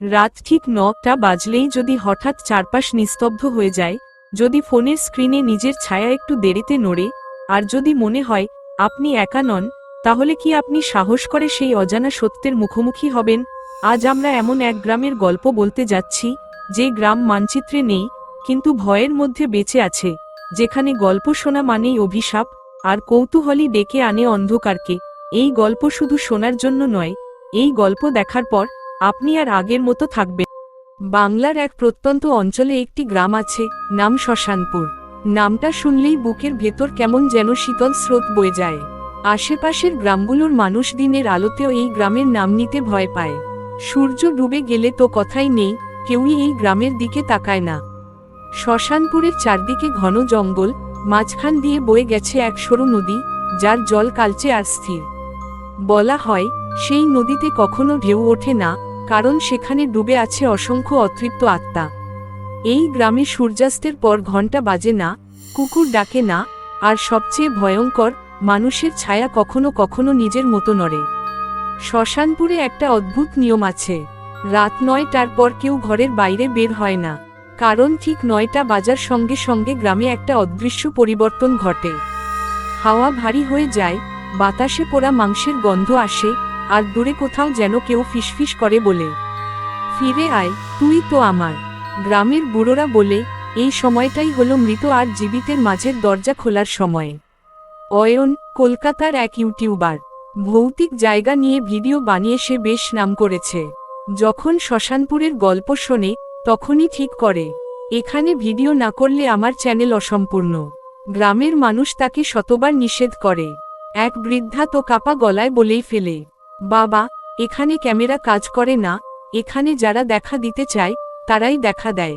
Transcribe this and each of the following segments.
রাত ঠিক ৯টা বাজলেই যদি হঠাৎ চারপাশ নিস্তব্ধ হয়ে যায়, যদি ফোনের স্ক্রিনে নিজের ছায়া একটু দেরিতে নড়ে, আর যদি মনে হয় আপনি একা নন, তাহলে কি আপনি সাহস করে সেই অজানা সত্যের মুখোমুখি হবেন? আজ আমরা এমন এক গ্রামের গল্প বলতে যাচ্ছি, যে গ্রাম মানচিত্রে নেই, কিন্তু ভয়ের মধ্যে বেঁচে আছে, যেখানে গল্প শোনা মানেই অভিশাপ, আর কৌতূহলী ডেকে আনে অন্ধকারকে। এই গল্প শুধু শোনার জন্য নয়, এই গল্প দেখার পর আপনি আর আগের মতো থাকবেন। বাংলার এক প্রত্যন্ত অঞ্চলে একটি গ্রাম আছে, নাম শ্মশানপুর। নামটা শুনলেই বুকের ভেতর কেমন যেন শীতল স্রোত বয়ে যায়। আশেপাশের গ্রামগুলোর মানুষ দিনের আলোতেও এই গ্রামের নাম নিতে ভয় পায়। সূর্য ডুবে গেলে তো কথাই নেই, কেউই এই গ্রামের দিকে তাকায় না। শ্মশানপুরের চারদিকে ঘন জঙ্গল, মাঝখান দিয়ে বয়ে গেছে এক সরু নদী, যার জল কালচে আর স্থির। বলা হয়, সেই নদীতে কখনো ঢেউ ওঠে না, কারণ সেখানে ডুবে আছে অসংখ্য অতৃপ্ত আত্মা। এই গ্রামে সূর্যাস্তের পর ঘণ্টা বাজে না, কুকুর ডাকে না, আর সবচেয়ে ভয়ঙ্কর, মানুষের ছায়া কখনো কখনো নিজের মতো নড়ে। শ্মশানপুরে একটা অদ্ভুত নিয়ম আছে। রাত ৯টার পর কেউ ঘরের বাইরে বের হয় না, কারণ ঠিক ৯টা বাজার সঙ্গে সঙ্গে গ্রামে একটা অদৃশ্য পরিবর্তন ঘটে। হাওয়া ভারী হয়ে যায়, বাতাসে পোড়া মাংসের গন্ধ আসে, আর দূরে কোথাও যেন কেউ ফিসফিস করে বলে, ফিরে আয়, তুই তো আমার। গ্রামের বুড়োরা বলে, এই সময়টাই হলো মৃত আর জীবিতের মাঝের দরজা খোলার সময়। অয়ন, কলকাতার এক ইউটিউবার, ভৌতিক জায়গা নিয়ে ভিডিও বানিয়ে সে বেশ নাম করেছে। যখন শ্মশানপুরের গল্প শোনে, তখনই ঠিক করে, এখানে ভিডিও না করলে আমার চ্যানেল অসম্পূর্ণ। গ্রামের মানুষ তাকে শতবার নিষেধ করে। এক বৃদ্ধা তো কাপা গলায় বলেই ফেলে, বাবা, এখানে ক্যামেরা কাজ করে না, এখানে যারা দেখা দিতে চায় তারাই দেখা দেয়।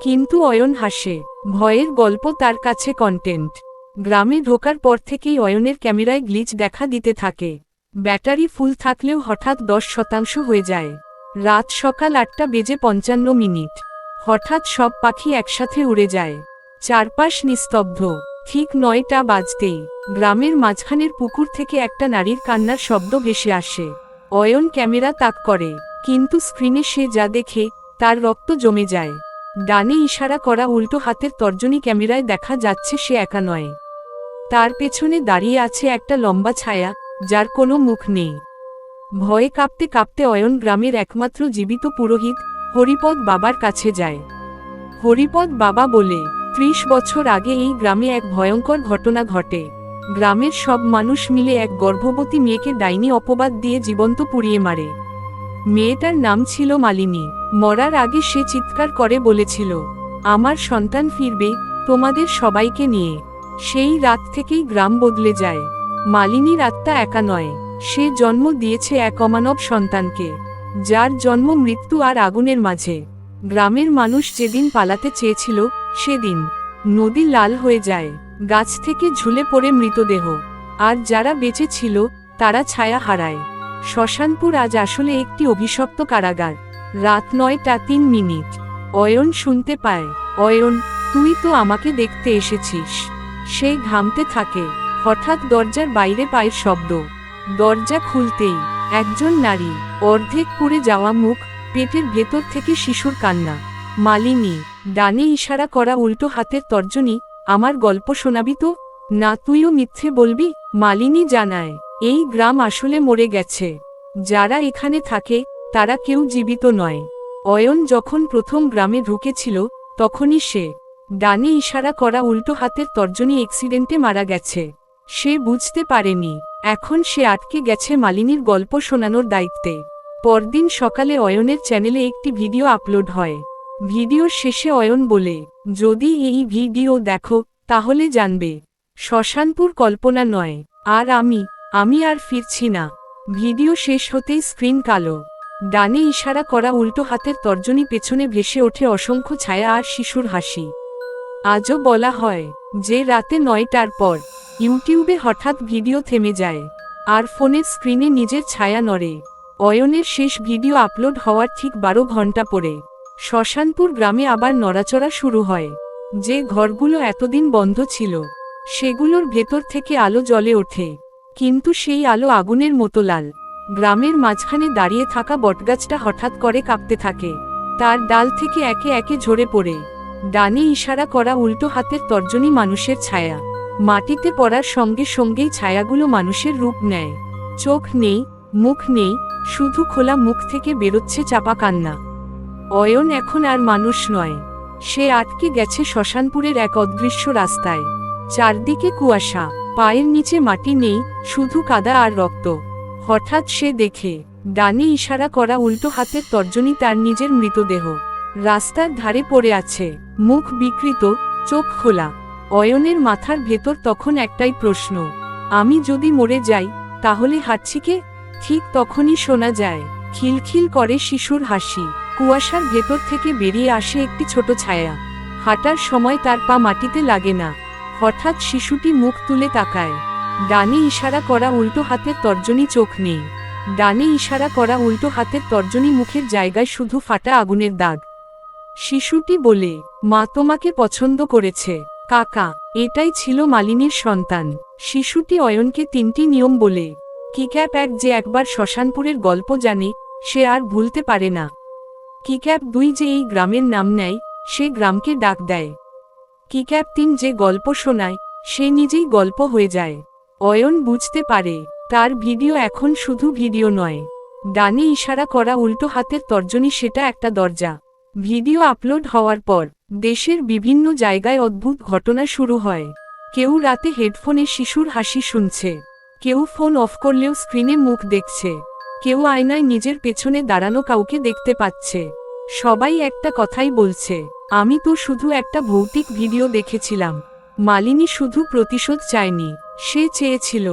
কিন্তু অয়ন হাসে, ভয়ের গল্প তার কাছে কন্টেন্ট। গ্রামে ঢোকার পর থেকেই অয়নের ক্যামেরায় গ্লিচ দেখা দিতে থাকে। ব্যাটারি ফুল থাকলেও হঠাৎ 10% হয়ে যায়। রাত সকাল 8:55, হঠাৎ সব পাখি একসাথে উড়ে যায়। চারপাশ নিস্তব্ধ। ঠিক 9টা বাজতেই গ্রামের মাঝখানের পুকুর থেকে একটা নারীর কান্নার শব্দ ভেসে আসে। অয়ন ক্যামেরা তাক করে, কিন্তু স্ক্রিনে সে যা দেখে, তার রক্ত জমে যায়। ডানে ইশারা করা উল্টো হাতের তর্জনী ক্যামেরায় দেখা যাচ্ছে সে একা নয়। তার পেছনে দাঁড়িয়ে আছে একটা লম্বা ছায়া, যার কোনো মুখ নেই। ভয়ে কাঁপতে কাঁপতে অয়ন গ্রামের একমাত্র জীবিত পুরোহিত হরিপদ বাবার কাছে যায়। হরিপদ বাবা বলে, 30 বছর আগে এই গ্রামে এক ভয়ঙ্কর ঘটনা ঘটে। গ্রামের সব মানুষ মিলে এক গর্ভবতী মেয়েকে ডাইনি অপবাদ দিয়ে জীবন্ত পুড়িয়ে মারে। মেয়েটার নাম ছিল মালিনী। মরার আগে সে চিৎকার করে বলেছিল, আমার সন্তান ফিরবে, তোমাদের সবাইকে নিয়ে। সেই রাত থেকেই গ্রাম বদলে যায়। মালিনীর আত্মা একা নয়, সে জন্ম দিয়েছে এক অমানব সন্তানকে, যার জন্ম মৃত্যু আর আগুনের মাঝে। গ্রামের মানুষ যেদিন পালাতে চেয়েছিল, সেদিন নদী লাল হয়ে যায়, গাছ থেকে ঝুলে পড়ে মৃতদেহ, আর যারা বেঁচে ছিল তারা ছায়া হারায়। শ্মশানপুর আজ আসলে একটি অভিশপ্ত কারাগার। রাত 9:03। অয়ন শুনতে পায়, অয়ন, তুই তো আমাকে দেখতে এসেছিস। সে ঘামতে থাকে। হঠাৎ দরজার বাইরে পায়ের শব্দ। দরজা খুলতেই একজন নারী, অর্ধেক পুড়ে যাওয়া মুখ, পেটের ভেতর থেকে শিশুর কান্না। মালিনী, ডানে ইশারা করা উল্টো হাতের তর্জনী, আমার গল্প শোনাবি তো? না, তুইও মিথ্যে বলবি? মালিনী জানায়, এই গ্রাম আসলে মরে গেছে। যারা এখানে থাকে তারা কেউ জীবিত নয়। অয়ন যখন প্রথম গ্রামে ঢুকেছিল, তখনই সে ডানে ইশারা করা উল্টো হাতের তর্জনী অ্যাক্সিডেন্টে মারা গেছে। সে বুঝতে পারেনি, এখন সে আটকে গেছে মালিনীর গল্প শোনানোর দায়িত্বে। পরদিন সকালে অয়নের চ্যানেলে একটি ভিডিও আপলোড হয়। ভিডিওর শেষে অয়ন বলে, যদি এই ভিডিও দেখো, তাহলে জানবে শ্মশানপুর কল্পনা নয়, আর আমি আর ফিরছি না। ভিডিও শেষ হতেই স্ক্রিন কালো। ডানে ইশারা করা উল্টো হাতের তর্জনী পেছনে ভেসে ওঠে অসংখ্য ছায়া আর শিশুর হাসি। আজও বলা হয়, যে রাতে 9টার পর ইউটিউবে হঠাৎ ভিডিও থেমে যায়, আর ফোনের স্ক্রিনে নিজের ছায়া নড়ে। অয়নের শেষ ভিডিও আপলোড হওয়ার ঠিক 12 ঘন্টা পরে শ্মশানপুর গ্রামে আবার নড়াচড়া শুরু হয়। যে ঘরগুলো এতদিন বন্ধ ছিল, সেগুলোর ভেতর থেকে আলো জ্বলে ওঠে, কিন্তু সেই আলো আগুনের মতো লাল। গ্রামের মাঝখানে দাঁড়িয়ে থাকা বটগাছটা হঠাৎ করে কাঁপতে থাকে। তার ডাল থেকে একে একে ঝরে পড়ে ডানে ইশারা করা উল্টো হাতের তর্জনী মানুষের ছায়া। মাটিতে পড়ার সঙ্গে সঙ্গেই ছায়াগুলো মানুষের রূপ নেয়। চোখ নেই, মুখ নেই, শুধু খোলা মুখ থেকে বেরোচ্ছে চাপা কান্না। অয়ন এখন আর মানুষ নয়, সে আটকে গেছে শ্মশানপুরের এক অদৃশ্য রাস্তায়। চারদিকে কুয়াশা, পায়ের নিচে মাটি নেই, শুধু কাদা আর রক্ত। হঠাৎ সে দেখে ডানে ইশারা করা উল্টো হাতের তর্জনী তার নিজের মৃতদেহ রাস্তার ধারে পড়ে আছে, মুখ বিকৃত, চোখ খোলা। অয়নের মাথার ভেতর তখন একটাই প্রশ্ন, আমি যদি মরে যাই তাহলে হাঁটছি কে? ঠিক তখনই শোনা যায় খিলখিল করে শিশুর হাসি। কুয়াশার ভেতর থেকে বেরিয়ে আসে একটি ছোট ছায়া। হাঁটার সময় তার পা মাটিতে লাগে না। হঠাৎ শিশুটি মুখ তুলে তাকায়। ডানে ইশারা করা উল্টো হাতের তর্জনী চোখ নেই। ডানে ইশারা করা উল্টো হাতের তর্জনী মুখের জায়গায় শুধু ফাটা আগুনের দাগ। শিশুটি বলে, মা তোমাকে পছন্দ করেছে কাকা। এটাই ছিল মালিনীর সন্তান। শিশুটি অয়নকে 3টি নিয়ম বলে। কিক্যাপ 1, যে একবার শ্মশানপুরের গল্প জানে সে আর ভুলতে পারে না। কিক্যাপ 2, যে এই গ্রামের নাম নেয়, সে গ্রামকে ডাক দেয়। কিক্যাপ 3, যে গল্প শোনায় সে নিজেই গল্প হয়ে যায়। অয়ন বুঝতে পারে তার ভিডিও এখন শুধু ভিডিও নয়, ডানে ইশারা করা উল্টো হাতের তর্জনী সেটা একটা দরজা। ভিডিও আপলোড হওয়ার পর দেশের বিভিন্ন জায়গায় অদ্ভুত ঘটনা শুরু হয়। কেউ রাতে হেডফোনে শিশুর হাসি শুনছে, কেউ ফোন অফ করলেও স্ক্রিনে মুখ দেখছে, কেউ আয়নায় নিজের পেছনে দাঁড়ানো কাউকে দেখতে পাচ্ছে। সবাই একটা কথাই বলছে, আমি তো শুধু একটা ভৌতিক ভিডিও দেখেছিলাম। মালিনী শুধু প্রতিশোধ চায়নি, সে চেয়েছিল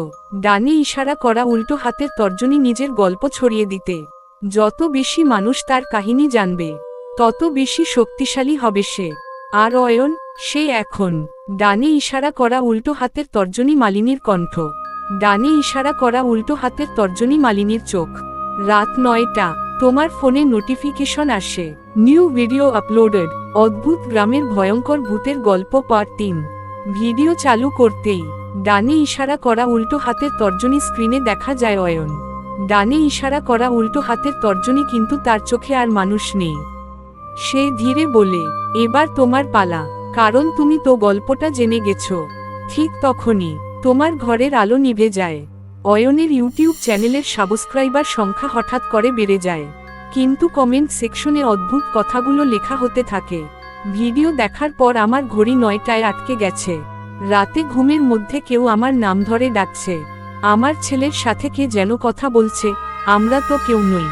ডানে ইশারা করা উল্টো হাতের তর্জনী নিজের গল্প ছড়িয়ে দিতে। যত বেশি মানুষ তার কাহিনী জানবে তত বেশি শক্তিশালী হবে সে। আর অয়ন, সে এখন ডানে ইশারা করা উল্টো হাতের তর্জনী মালিনীর কণ্ঠ, ডানে ইশারা করা উল্টো হাতের তর্জনী মালিনীর চোখ। রাত 9টা, তোমার ফোনে নোটিফিকেশন আসে, নিউ ভিডিও আপলোডেড, অদ্ভুত গ্রামের ভয়ঙ্কর ভূতের গল্প পার্ট 3। ভিডিও চালু করতেই ডানে ইশারা করা উল্টো হাতের তর্জনী স্ক্রিনে দেখা যায় অয়ন। ডানে ইশারা করা উল্টো হাতের তর্জনী, কিন্তু তার চোখে আর মানুষ নেই। সে ধীরে বলে, এবার তোমার পালা, কারণ তুমি তো গল্পটা জেনে গেছো। ঠিক তখনই তোমার ঘরের আলো নিভে যায়। অয়নের ইউটিউব চ্যানেলের সাবস্ক্রাইবার সংখ্যা হঠাৎ করে বেড়ে যায়, কিন্তু কমেন্ট সেকশনে অদ্ভুত কথাগুলো লেখা হতে থাকে। ভিডিও দেখার পর আমার ঘড়ি 9টায় আটকে গেছে। রাতে ঘুমের মধ্যে কেউ আমার নাম ধরে ডাকছে। আমার ছেলের সাথে কে যেন কথা বলছে, আমরা তো কেউ নই।